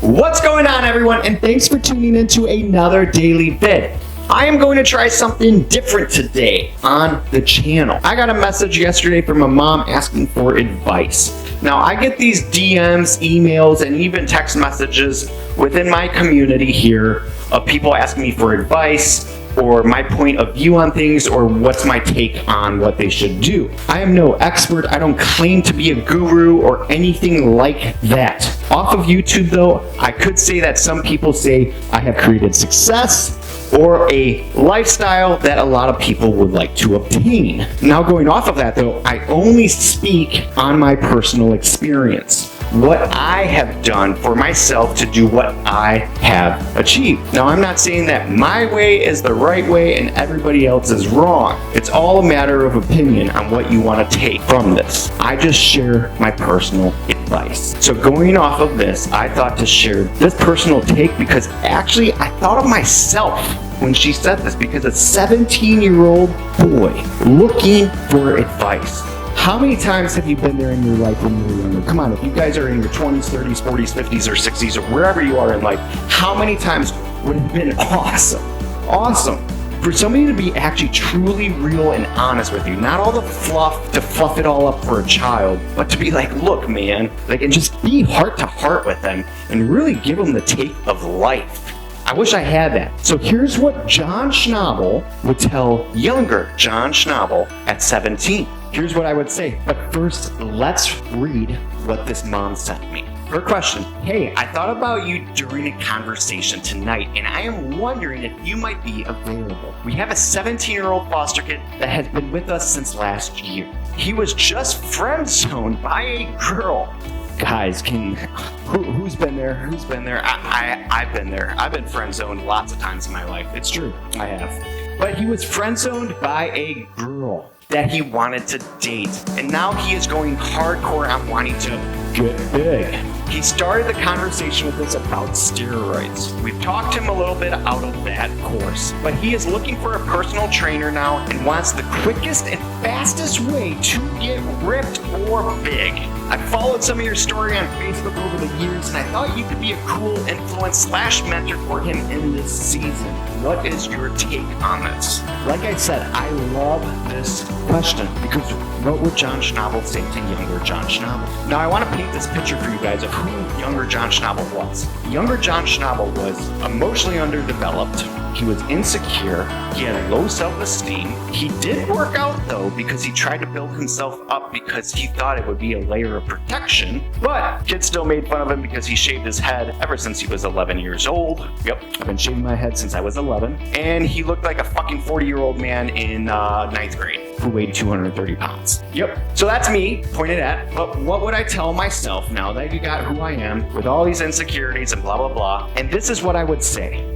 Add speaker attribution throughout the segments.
Speaker 1: What's going on, everyone? And thanks for tuning into another daily vid. I am going to try something different today on the channel. I got a message yesterday from a mom asking for advice. Now, I get these DMs, emails, and even text messages within my community here of people asking me for advice or my point of view on things or what's my take on what they should do. I am no expert. I don't claim to be a guru or anything like that. Off of YouTube, though, I could say that some people say I have created success or a lifestyle that a lot of people would like to obtain. Now, going off of that, though, I only speak on my personal experience. What I have done for myself to do what I have achieved. Now, I'm not saying that my way is the right way and everybody else is wrong. It's all a matter of opinion on what you want to take from this. I just share my personal advice. So going off of this, I thought to share this personal take because actually I thought of myself when she said this, because a 17-year-old boy looking for advice. How many times have you been there in your life when you were younger? Come on, if you guys are in your 20s, 30s, 40s, 50s, or 60s, or wherever you are in life, how many times would have been awesome for somebody to be actually truly real and honest with you? Not all the fluff to fluff it all up for a child, but to be like, look, man, like, and just be heart to heart with them and really give them the take of life. I wish I had that. So here's what John Schnabel would tell younger John Schnabel at 17. Here's what I would say. But first, let's read what this mom sent me. Her question: hey, I thought about you during a conversation tonight, and I am wondering if you might be available. We have a 17-year-old foster kid that has been with us since last year. He was just friend-zoned by a girl. Guys, who's been there? Who's been there? I've been there. I've been friend-zoned lots of times in my life. It's true, I have. But he was friend-zoned by a girl that he wanted to date, and now he is going hardcore on wanting to get big. He started the conversation with us about steroids. We've talked him a little bit out of that course, but he is looking for a personal trainer now and wants the quickest and fastest way to get ripped or big. I followed some of your story on Facebook over the years, and I thought you could be a cool influence / mentor for him in this season. What is your take on this? Like I said, I love this question because what would John Schnabel say to younger John Schnabel? Now, I want to paint this picture for you guys of who younger John Schnabel was. Younger John Schnabel was emotionally underdeveloped. He was insecure. He had low self-esteem. He did work out, though, because he tried to build himself up because he thought it would be a layer of protection. But kids still made fun of him because he shaved his head ever since he was 11 years old. Yep, I've been shaving my head since I was 11. And he looked like a fucking 40-year-old man in 9th grade who weighed 230 pounds. Yep, so that's me, pointed at. But what would I tell myself now that you got who I am with all these insecurities and blah, blah, blah? And this is what I would say.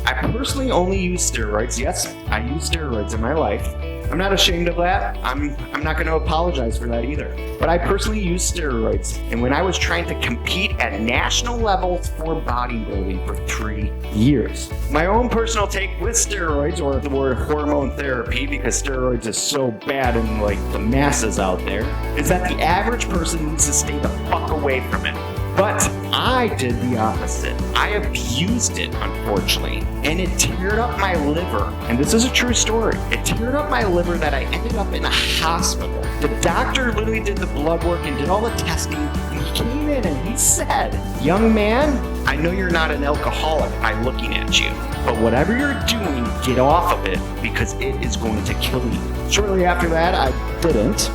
Speaker 1: I personally only use steroids. Yes, I use steroids in my life. I'm not ashamed of that. I'm not going to apologize for that either. But I personally use steroids. And when I was trying to compete at national levels for bodybuilding for 3 years. My own personal take with steroids, or the word hormone therapy, because steroids is so bad in like the masses out there, is that the average person needs to stay the fuck away from it. But I did the opposite. I abused it, unfortunately, and it teared up my liver. And this is a true story. It teared up my liver that I ended up in a hospital. The doctor literally did the blood work and did all the testing, and he came in and he said, young man, I know you're not an alcoholic by looking at you, but whatever you're doing, get off of it because it is going to kill you. Shortly after that, I didn't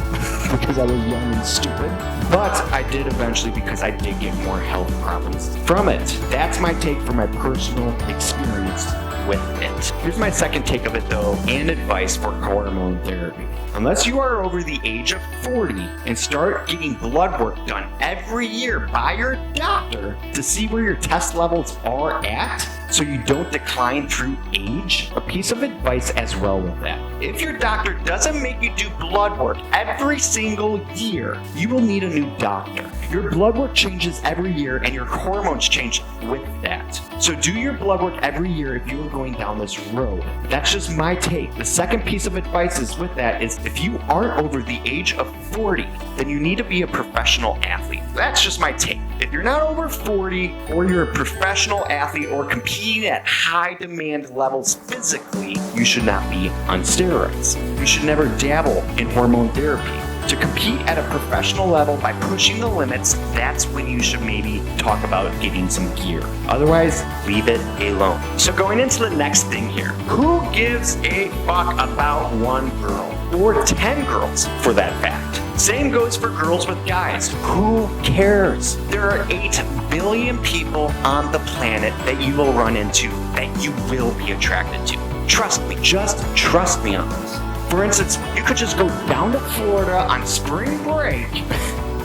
Speaker 1: because I was young and stupid, but I did eventually because I did get more health problems from it. That's my take from my personal experience with it. Here's my second take of it, though, and advice for hormone therapy. Unless you are over the age of 40 and start getting blood work done every year by your doctor to see where your test levels are at so you don't decline through age, a piece of advice as well with that. If your doctor doesn't make you do blood work every single year, you will need a new doctor. Your blood work changes every year and your hormones change with that. So do your blood work every year if you are going down this road. That's just my take. The second piece of advice is with that is if you aren't over the age of 40, then you need to be a professional athlete. That's just my take. If you're not over 40 or you're a professional athlete or competing at high demand levels physically, you should not be on steroids. You should never dabble in hormone therapy. To compete at a professional level by pushing the limits, that's when you should maybe talk about getting some gear. Otherwise, leave it alone. So going into the next thing here, who gives a fuck about one girl? Or 10 girls, for that fact. Same goes for girls with guys. Who cares? There are 8 billion people on the planet that you will run into that you will be attracted to. Trust me, just trust me on this. For instance, you could just go down to Florida on spring break.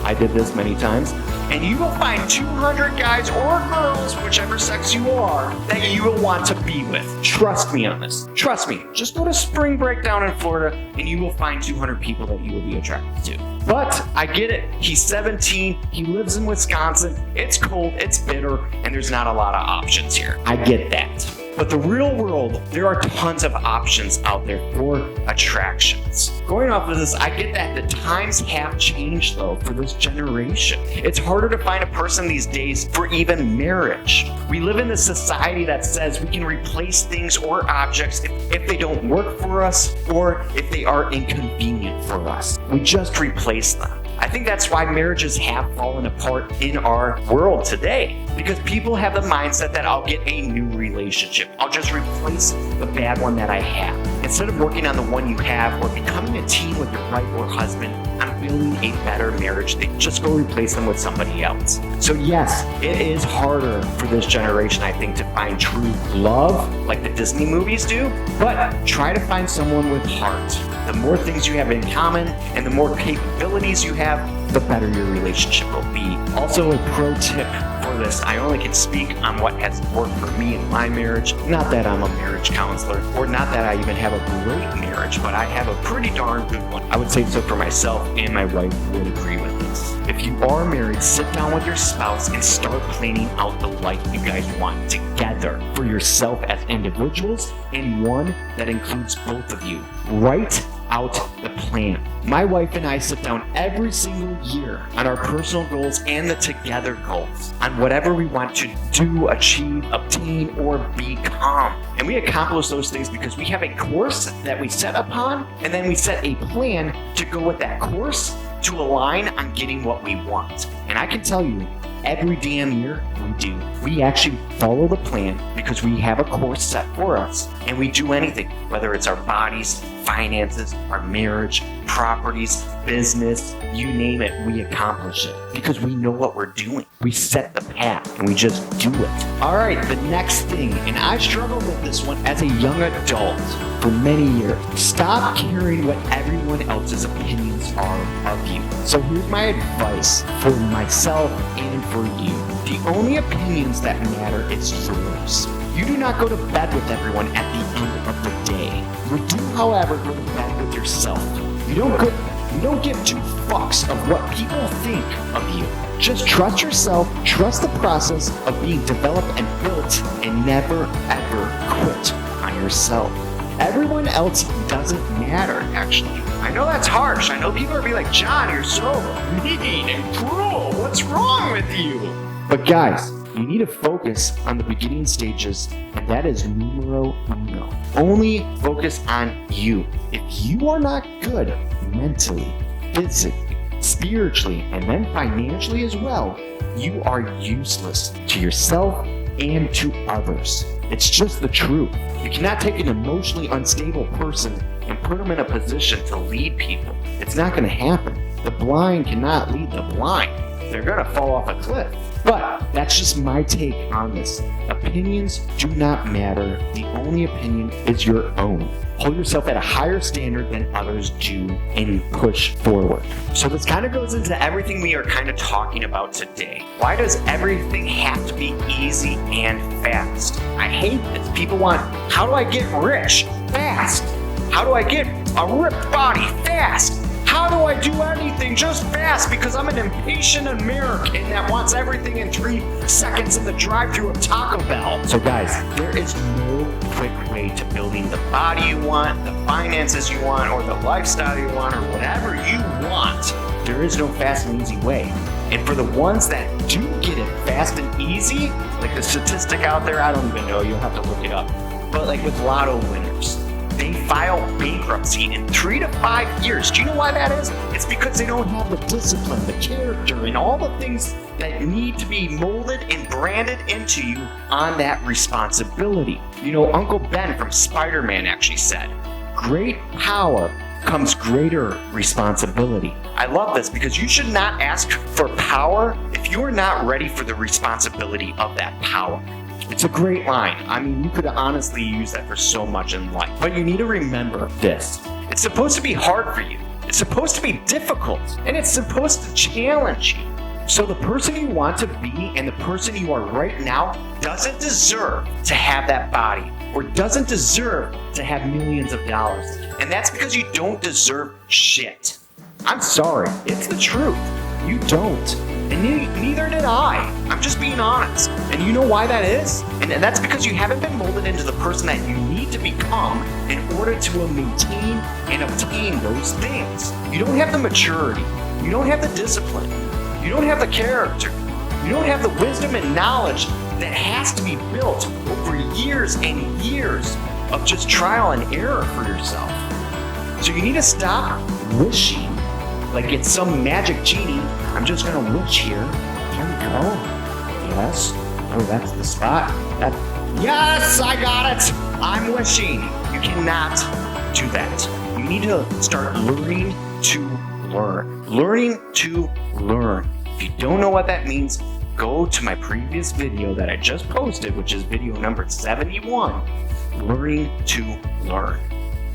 Speaker 1: I did this many times. And you will find 200 guys or girls, whichever sex you are, that you will want to be with. Trust me on this. Trust me. Just go to spring break down in Florida and you will find 200 people that you will be attracted to. But I get it. He's 17. He lives in Wisconsin. It's cold. It's bitter. And there's not a lot of options here. I get that. But the real world, there are tons of options out there for attractions. Going off of this, I get that the times have changed though for this generation. It's harder to find a person these days for even marriage. We live in a society that says we can replace things or objects if they don't work for us or if they are inconvenient for us. We just replace them. I think that's why marriages have fallen apart in our world today. Because people have the mindset that I'll get a new relationship. I'll just replace the bad one that I have. Instead of working on the one you have or becoming a team with your wife or husband on building a better marriage, they just go replace them with somebody else. So yes, it is harder for this generation, I think, to find true love like the Disney movies do. But try to find someone with heart. The more things you have in common and the more capabilities you have, the better your relationship will be. Also, a pro tip for this, I only can speak on what has worked for me in my marriage. Not that I'm a marriage counselor, or not that I even have a great marriage, but I have a pretty darn good one. I would say so for myself, and my wife would agree with this. If you are married, sit down with your spouse and start planning out the life you guys want together for yourself as individuals, and one that includes both of you. Write out the plan. My wife and I sit down every single year on our personal goals and the together goals on whatever we want to do, achieve, obtain, or become. And we accomplish those things because we have a course that we set upon, and then we set a plan to go with that course to align on getting what we want. And I can tell you, every damn year we do. We actually follow the plan because we have a course set for us. And we do anything, whether it's our bodies, finances, our marriage, properties, business, you name it, we accomplish it because we know what we're doing. We set the path and we just do it. All right, the next thing, and I struggled with this one as a young adult for many years. Stop caring what everyone else's opinions are of you. So here's my advice for myself and for you. The only opinions that matter is yours. You do not go to bed with everyone at the end of the day. You do, however, go to bed with yourself. You don't give 2 fucks of what people think of you. Just trust yourself, trust the process of being developed and built, and never ever quit on yourself. Everyone else doesn't matter, actually. I know that's harsh. I know people are being like, John, you're so mean and cruel. What's wrong with you? But guys, you need to focus on the beginning stages, and that is numero uno. Only focus on you. If you are not good mentally, physically, spiritually, and then financially as well, you are useless to yourself and to others. It's just the truth. You cannot take an emotionally unstable person and put them in a position to lead people. It's not going to happen. The blind cannot lead the blind. They're going to fall off a cliff. But that's just my take on this. Opinions do not matter. The only opinion is your own. Hold yourself at a higher standard than others do and push forward. So this kind of goes into everything we are kind of talking about today. Why does everything have to be easy and fast? I hate this. People want, how do I get rich fast? How do I get a ripped body fast? How do I do anything just fast? Because I'm an impatient American that wants everything in 3 seconds in the drive-thru of Taco Bell. So guys, there is no quick way to building the body you want, the finances you want, or the lifestyle you want, or whatever you want. There is no fast and easy way. And for the ones that do get it fast and easy, like the statistic out there, I don't even know, you'll have to look it up. But like with lotto winners, they file bankruptcy in 3 to 5 years. Do you know why that is? It's because they don't have the discipline, the character, and all the things that need to be molded and branded into you on that responsibility. You know, Uncle Ben from Spider-Man actually said, great power comes greater responsibility. I love this because you should not ask for power if you're not ready for the responsibility of that power. It's a great line. I mean, you could honestly use that for so much in life. But you need to remember this. It's supposed to be hard for you. It's supposed to be difficult. And it's supposed to challenge you. So the person you want to be and the person you are right now doesn't deserve to have that body or doesn't deserve to have millions of dollars. And that's because you don't deserve shit. I'm sorry. It's the truth. You don't. And neither did I. I'm just being honest. And you know why that is? And that's because you haven't been molded into the person that you need to become in order to maintain and obtain those things. You don't have the maturity. You don't have the discipline. You don't have the character. You don't have the wisdom and knowledge that has to be built over years and years of just trial and error for yourself. So you need to stop wishing like it's some magic genie. I'm just gonna wish here. Here we go. Yes. Oh, that's the spot. Yes, I got it. I'm wishing. You cannot do that. You need to start learning to learn. Learning to learn. If you don't know what that means, go to my previous video that I just posted, which is video number 71, Learning to Learn.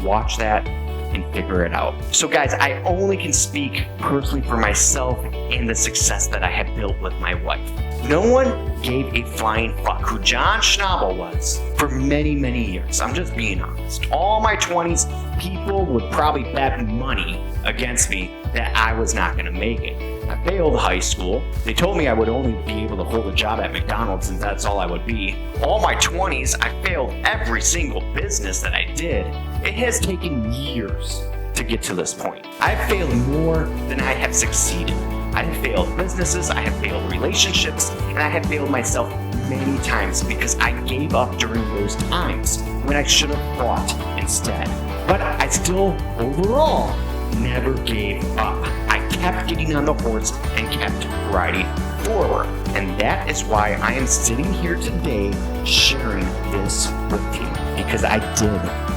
Speaker 1: Watch that and figure it out. So guys, I only can speak personally for myself and the success that I have built with my wife. No one gave a flying fuck who John Schnabel was for many, many years. I'm just being honest. All my 20s, people would probably bet money against me that I was not gonna make it. I failed high school. They told me I would only be able to hold a job at McDonald's and that's all I would be. All my 20s, I failed every single business that I did. It has taken years to get to this point. I've failed more than I have succeeded. I have failed businesses, I have failed relationships, and I have failed myself many times because I gave up during those times when I should have fought instead. But I still, overall, never gave up. I kept getting on the horse and kept riding forward. And that is why I am sitting here today sharing this with you, because I did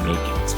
Speaker 1: make it.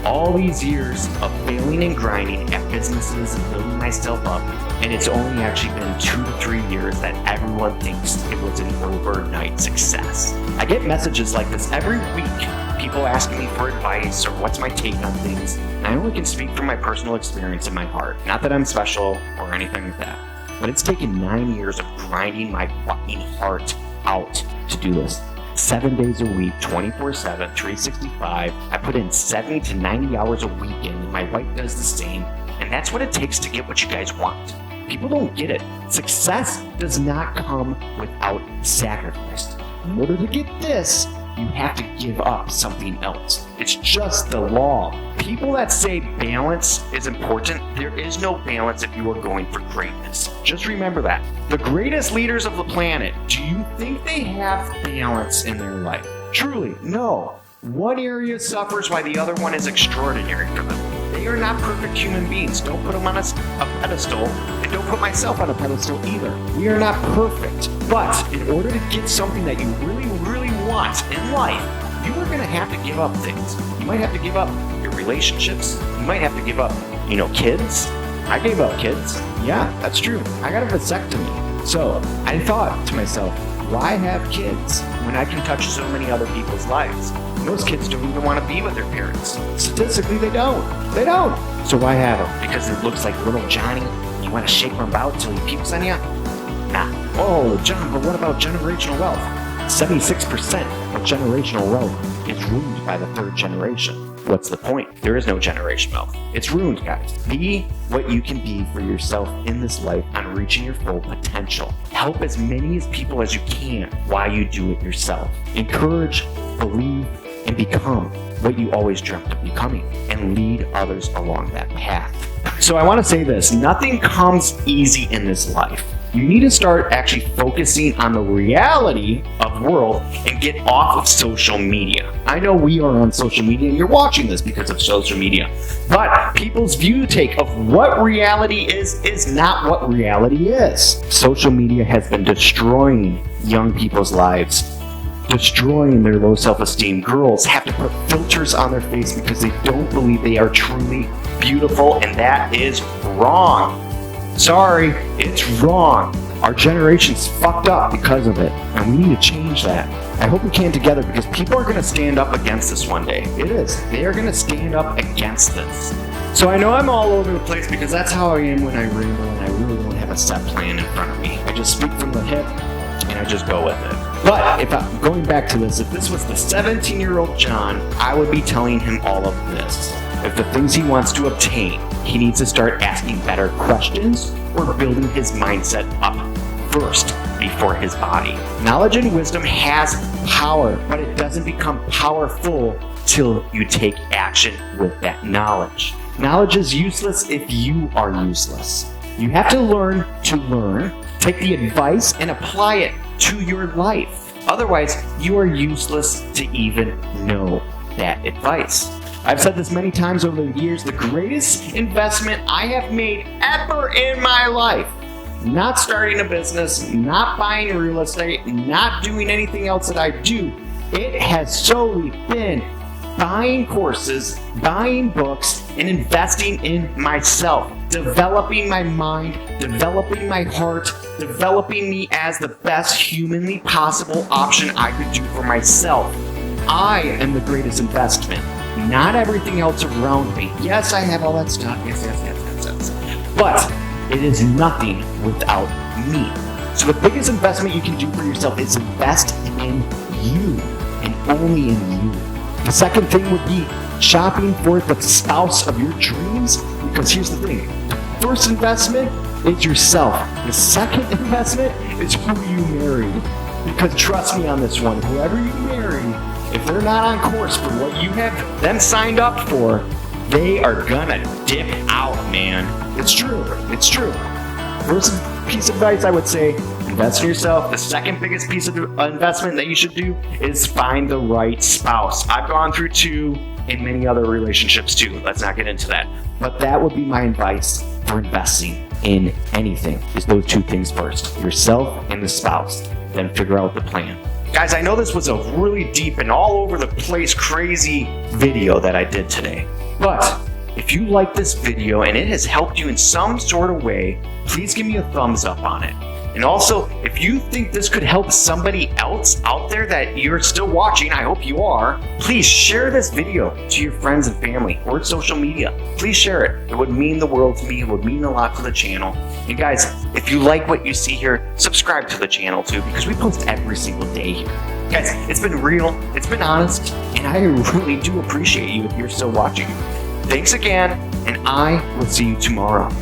Speaker 1: All these years of failing and grinding at businesses and building myself up, and it's only actually been 2 to 3 years that everyone thinks it was an overnight success. I get messages like this every week. People asking me for advice or what's my take on things. And I only can speak from my personal experience in my heart. Not that I'm special or anything like that. But it's taken 9 years of grinding my fucking heart out to do this. 7 days a week, 24/7, 365. I put in 70 to 90 hours a weekend, and my wife does the same. And that's what it takes to get what you guys want. People don't get it. Success does not come without sacrifice. In order to get this, you have to give up something else. It's just the law. People that say balance is important, there is no balance if you are going for greatness. Just remember that. The greatest leaders of the planet, do you think they have balance in their life? Truly, no. One area suffers while the other one is extraordinary for them. They are not perfect human beings. Don't put them on a pedestal, and don't put myself on a pedestal either. We are not perfect. But in order to get something that you really, really want in life, you are going to have to give up things. You might have to give up your relationships. You might have to give up, kids. I gave up kids. Yeah, that's true. I got a vasectomy. So I thought to myself, why have kids when I can touch so many other people's lives? Most kids don't even want to be with their parents. Statistically, they don't. They don't. So why have them? Because it looks like little Johnny. You want to shake him about till he peeps on you? Nah. Oh, John, but what about generational wealth? 76% of generational wealth is ruined by the third generation. what's the point? There is no generational wealth. It's ruined, guys. Be what you can be for yourself in this life on reaching your full potential. Help as many people as you can while you do it yourself. Encourage, believe, and become what you always dreamt of becoming, and lead others along that path. So I want to say this, nothing comes easy in this life. You need to start actually focusing on the reality of the world and get off of social media. I know we are on social media and you're watching this because of social media, but people's view take of what reality is not what reality is. Social media has been destroying young people's lives, destroying their low self-esteem. Girls have to put filters on their face because they don't believe they are truly beautiful, and that is wrong. Sorry, it's wrong. Our generation's fucked up because of it, and we need to change that. I hope we can together, because people are going to stand up against this one day. It is. They are going to stand up against this. So I know I'm all over the place because that's how I am when I ramble, and I really don't have a set plan in front of me. I just speak from the hip, and I just go with it. But if I'm going back to this, if this was the 17-year-old John, I would be telling him all of this. If the things he wants to obtain, he needs to start asking better questions or building his mindset up first before his body. Knowledge and wisdom has power, but it doesn't become powerful till you take action with that knowledge. Knowledge is useless if you are useless. You have to learn, take the advice and apply it to your life. Otherwise, you are useless to even know that advice. I've said this many times over the years, the greatest investment I have made ever in my life, not starting a business, not buying real estate, not doing anything else that I do, it has solely been buying courses, buying books, and investing in myself, developing my mind, developing my heart, developing me as the best humanly possible option I could do for myself. I am the greatest investment, not everything else around me. Yes, I have all that stuff. Yes. But it is nothing without me. So the biggest investment you can do for yourself is invest in you, and only in you. The second thing would be shopping for the spouse of your dreams, because here's the thing. The first investment is yourself. The second investment is who you marry. Because trust me on this one, whoever you marry, if they're not on course for what you have them signed up for, they are gonna dip out, man. It's true. First piece of advice I would say, invest in yourself. The second biggest piece of investment that you should do is find the right spouse. I've gone through 2 and many other relationships too. Let's not get into that. But that would be my advice for investing in anything, is those 2 things first, yourself and the spouse. Then figure out the plan. Guys, I know this was a really deep and all over the place crazy video that I did today. But if you like this video and it has helped you in some sort of way, please give me a thumbs up on it. And also, if you think this could help somebody else out there that you're still watching, I hope you are, please share this video to your friends and family or social media. Please share it. It would mean the world to me. It would mean a lot to the channel. And guys, if you like what you see here, subscribe to the channel too, because we post every single day here. Guys, it's been real, it's been honest, and I really do appreciate you if you're still watching. Thanks again, and I will see you tomorrow.